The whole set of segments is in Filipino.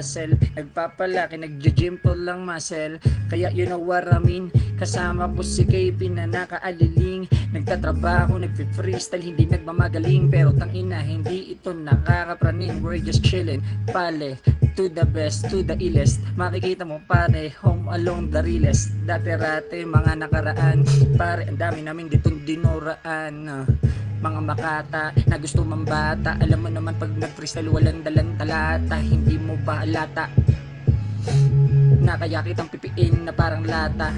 hustle, nagpapalaki, nagja-gym po lang muscle. Kaya you know what I mean. Kasama ko si KP na nakaaliling, nagtatrabaho, nagfi-freestyle, hindi nagmamagaling. Pero tangina, hindi ito nakakapraning. We're just chillin', pale, to the best, to the illest. Makikita mo pare, home alone the realest. Dati-rate, mga nakaraan, pare, ang dami namin ditong dinuraan. Mga makata na gusto mambata. Alam mo naman pag nag-freestyle walang dalang talata. Hindi mo ba alata na kaya kitang pipiin na parang lata.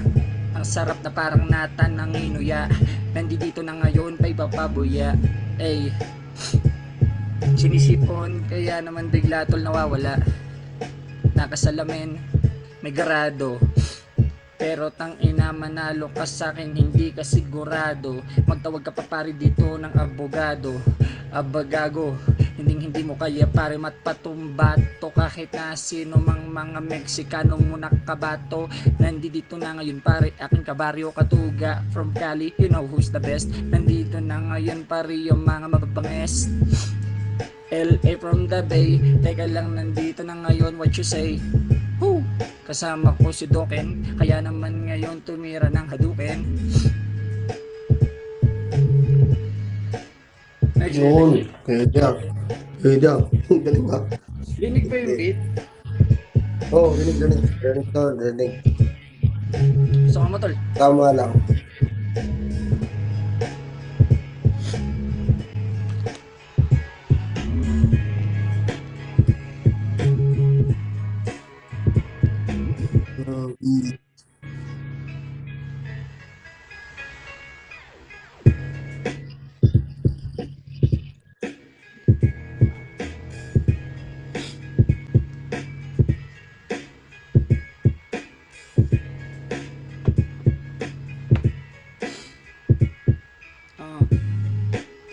Ang sarap na parang nata ng inuya. Nandito na ngayon pa'y papabuya. Ay, sinisipon kaya naman bigla tol nawawala. Nakasalamin, may garado. Pero tang ina manalo ka sa akin hindi ka sigurado. Magtawag ka pa pare dito ng abogado. Abagago, hindi mo kaya pare matpatumbato. Kahit na sino mang mga Meksikano mo nakabato. Nandito na ngayon pare aking kabaryo Katuga. From Cali, you know who's the best. Nandito na ngayon pare yung mga mababanges. LA from the Bay. Teka lang nandito na ngayon, what you say? Woo! Kasama ko si Doken, kaya naman ngayon tumira ng Hadouken. Yun, kaya galing ka. Linig ba yung beat? Oo, rinig. Gusto ka mo tol? Tama lang.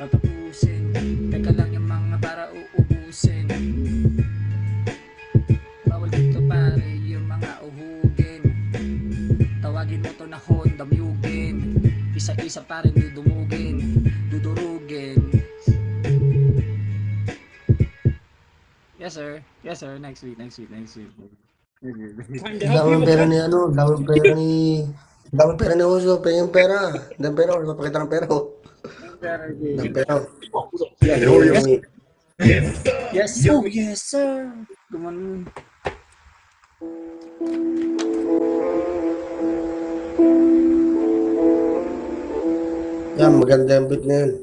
Tatapusin, teka lang yung mga para uubusin. Bawal dito pare yung mga uhugin. Tawagin mo to na Honda Mugen. Isa-isa pare dudumugin, dudurugin. Yes sir, next week. Daming pera ni daming pera ni Oso, yung pera. Daming pera, papakita ng pera. Daming pera. Yes, oh yes sir. Gumanon. Yan, maganda yung beat na yun.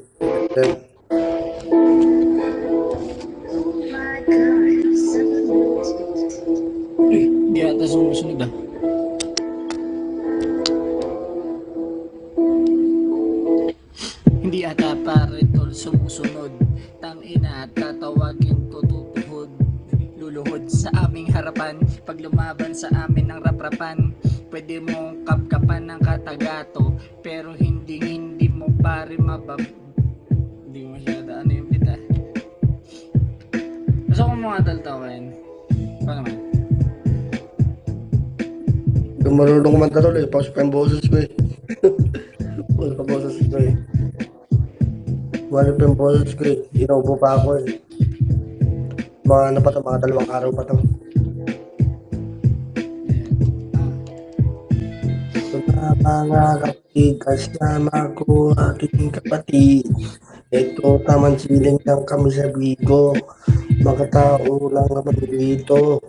Di ata sumusunod ah. Hindi ata pare tol sumusunod. Tang ina tatawagin ko tutuhod. Luluhod sa aming harapan. Pag lumaban sa amin ng raprapan. Pwede mong kapkapan ng katagato. Pero hindi mo pare mabab. Hindi mo masyado ano yung pita. Gusto ko mga taltawin. Paano man? Yung marunong kumanta tol eh, pausa pa yung boses ko eh. Pausa pa boses ko eh. Wala pa yung boses ko eh, inuubo pa ako eh. Mga mga 2 araw pa to. Mga kapatid, kasama ko aking kapatid. Ito tamang siling lang kami sa Bigo. Mga tao lang naman dito.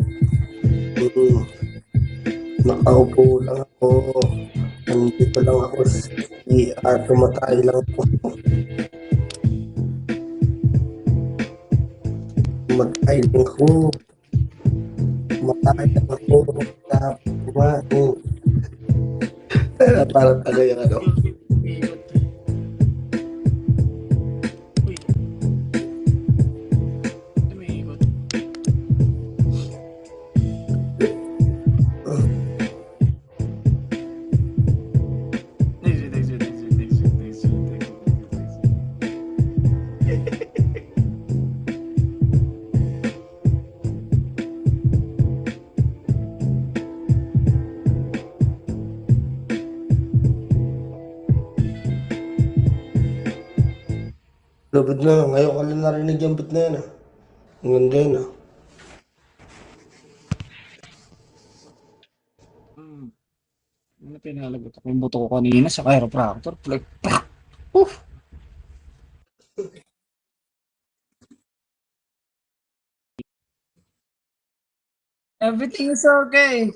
Nakaupo lang ako. Nandito lang ako sa CR. Tumatay lang ako. Tumatay lang ako. Kumain. Parang ano yung ano. Lubid na, ngayon ko lang narinig yung beat na yan ah. Ang ganda yun ah. Mm. Ano pinalagot ako yung buto ko kanina sa chiropractor. Like, pak! Woof! Everything is okay.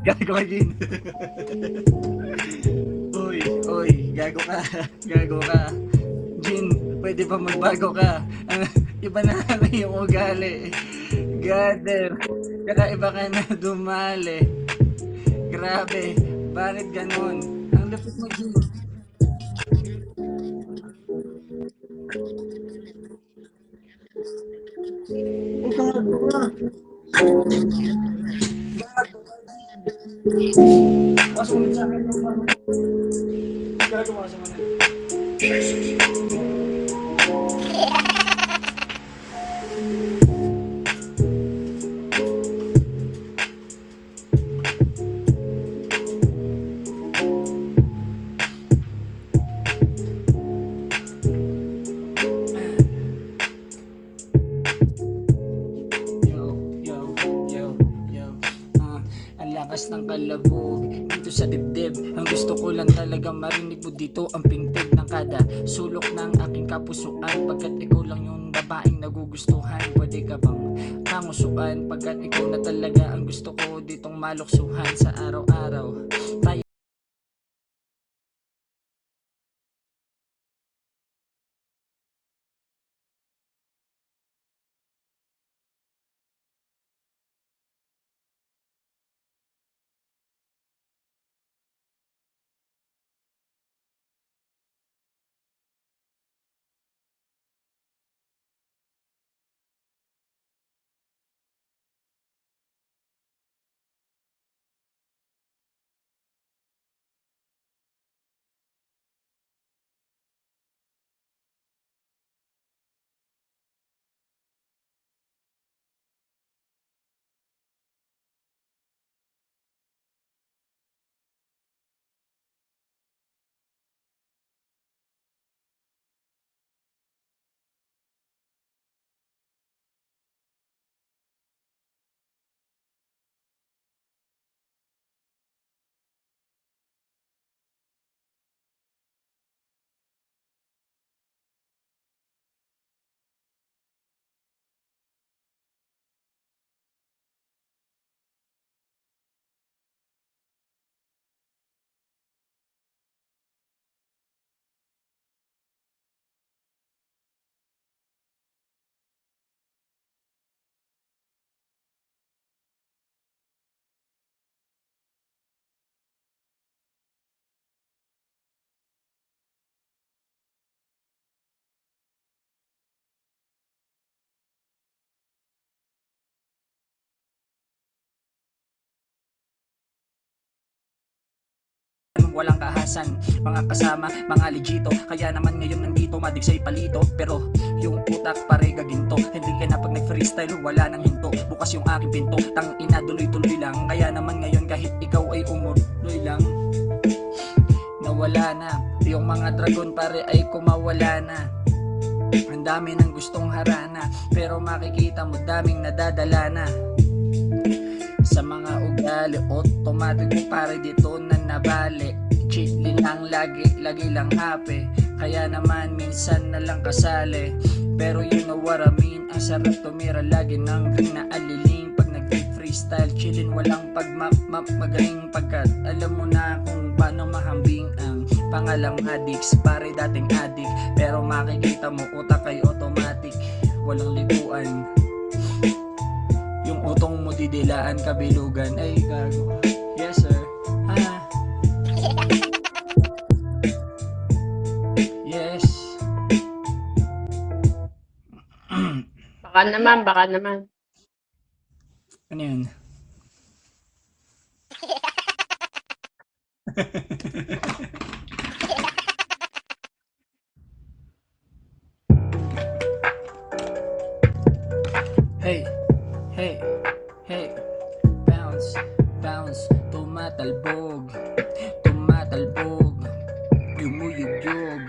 Gago ka, Jin. Uy, uy, gago ka. Gago ka. Jin, pwede pa magbago ka. Iba na ang iyong ugali. Gather. Kakaiba ka na dumali. Grabe. Bakit ganon? Ang lapit mo, Jin. Masulit sa akin. Gago ka sa mga. Yo, yo, yo, yo. Ang lakas ng kalabog dito sa dibdib. Ang gusto ko lang talaga marinig mo dito ang pingpig ng kada sulok ng aking kapusuan. Pagkat ikaw lang yung babaeng nagugustuhan, pwede ka bang pangusuan? Pagkat ikaw na talaga ang gusto ko ditong maluksuhan sa araw-araw. Tayo walang kahasan, mga kasama, mga legito. Kaya naman ngayon nandito, madigsay palito. Pero yung utak pare gaginto. Hindi ka na pag nag-freestyle, wala nang hinto. Bukas yung aking pinto, tang ina tuloy-tuloy lang. Kaya naman ngayon kahit ikaw ay umuloy lang, nawala na. Yung mga dragon pare ay kumawala na. Ang dami ng gustong harana, pero makikita mo daming nadadala na. Sa mga ugali, automatic mo pare dito na nabali. Chilling lang lagi, lagi lang happy. Kaya naman minsan na lang kasali. Pero you know what I mean, ang sarap tumira lagi ng ring na aliling. Pag nag-freestyle, chillin walang pagmap magaling. Pagkat alam mo na kung paano mahambing ang Pangalang addicts, pare dating addict. Pero makikita mo utak ay automatic. Walang liguan. Yung utong mo didilaan kabilugan. Ay gago. Yes sir. Ah. Yes. Baka naman, baka naman. Ano yun? Hey, hey, hey, bounce, bounce, tumatalbog, tumatalbog, yumuyugyog,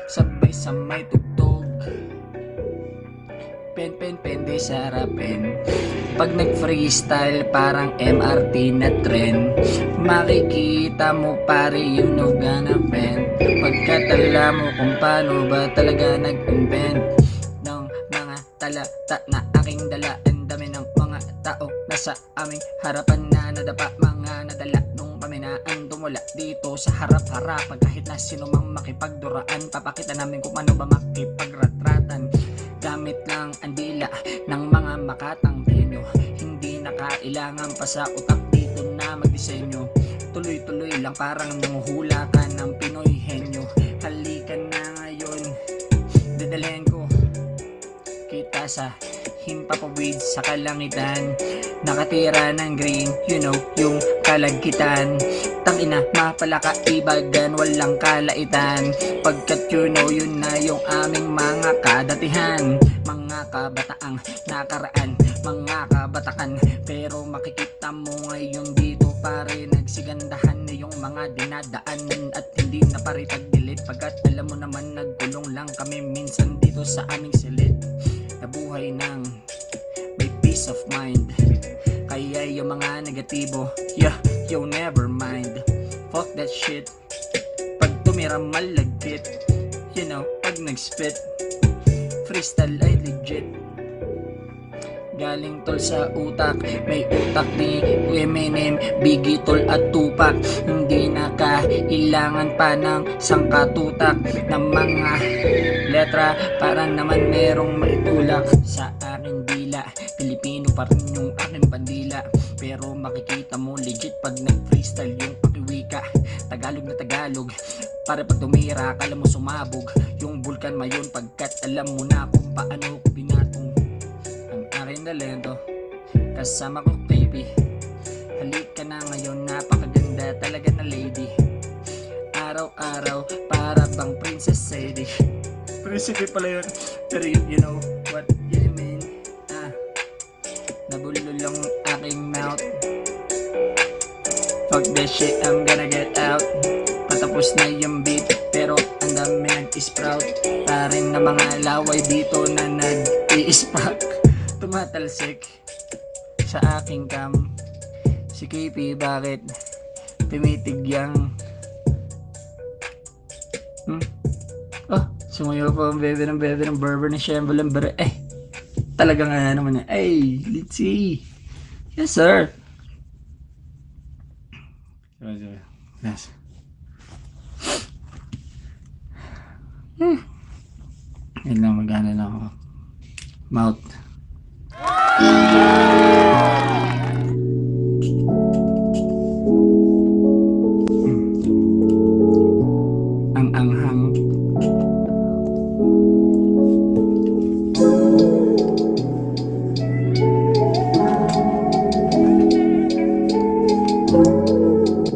sabay sa may tugtog. Pen, di sarapin. Pag nag-freestyle parang MRT na tren. Makikita mo pare you know gonna pen. Pagkatala mo kung paano ba talaga nag-invent ng mga talata na aking dala. Ang dami ng mga tao nasa aming harapan na nadapa. Mga nadala nung kami na ang dumula dito sa harap-harapan. Kahit na sino mang makipagduraan, papakita namin kung paano ba makipagretratan. Gamit lang ang dila ng mga makatang henyo. Hindi na kailangan pa sa utak dito na magdisenyo. Tuloy-tuloy lang parang nanguhula ka ng Pinoy henyo. Halika na ngayon, dadalhin ko kita sa himpapawid sa kalangitan. Nakatira ng green, you know, yung kalagkitan. Tangina, mapalakaibagan, walang kalaitan. Pagkat you know, yun na yung aming mga kadatihan. Mga kabataang nakaraan, mga kabatakan. Pero makikita mo ngayon dito pare, nagsigandahan na yung mga dinadaanan. At hindi na pare tagdilit, pagkat alam mo naman nagkulong lang kami minsan dito sa aming silid. Nabuhay ng may peace of mind. Kaya yung mga negatibo, yeah, yo never mind. Fuck that shit. Pag tumira malagkit, you know, pag nag-spit, freestyle ay legit. Galing tol sa utak, may utak ni Eminem, Biggie, Tol at Tupac. Hindi na kailangan pa ng sangkatutak ng mga letra para naman merong maitulak sa aking dila. Pilipino pa rin yung aking bandila, pero makikita mo legit pag nag-freestyle yung aking wika. Tagalog na Tagalog, para pag tumira akala mo sumabog yung vulkan mayon, pagkat alam mo na kung paano ko binatong ang aking talento. Kasama ko baby, halika na ngayon, napakaganda talaga na lady. Araw-araw para bang Princess Sadie. Princess pala yun, pero you know what you mean. Nabulol lang aking mouth. Fuck that shit, I'm gonna get out. Patapos na yung beat, pero ang dami nag-sprout. Parin na mga laway dito na nag-i-sprout. Tumatalsik sa aking cam. Si KP bakit tumitigyang? Oh, sumayo pa ang bebe ng Berber ni Shembol ang bare. Talagang naman yan. Ay, let's see. Yes, sir. Yes. Yun lang, mag-ano lang ako. Mouth. Ang anghang.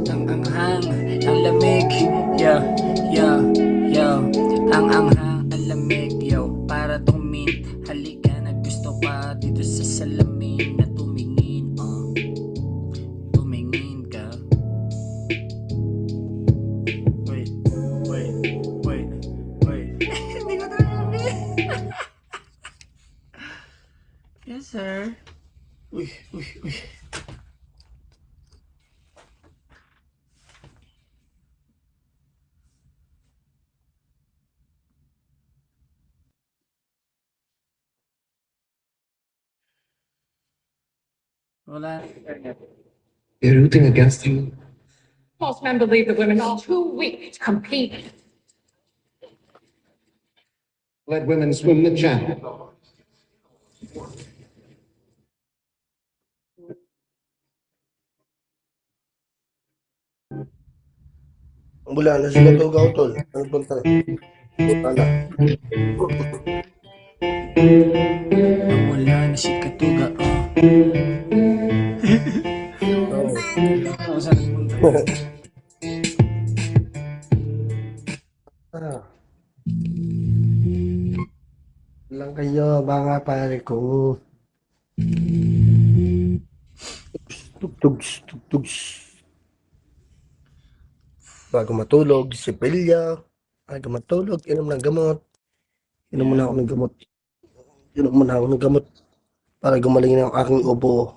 Ang anghang, ang lamig. Yo, yo, yo. Ang anghang, ang lamig. Yo, para tumingin. Halika na, gusto pa dito sa salamin na tumingin. Tumingin ka. Wait. Hindi ko talaga. Yes, sir. Uy. Wala. They're rooting against you. Most men believe the women are too weak to compete. Let women swim the channel. Wala na si Katugaw, tol. Ano punta? Puta na. Nawala na si Katuga. Oo. Oh, saan nagpunta? Ah. Lang kayo, mga pare ko. Tugtugs, tugtugs. Bago matulog, si Pilya. Bago matulog, inom ng gamot. Inom muna ako ng gamot. Inom muna ako ng gamot para gumaling ng aking ubo.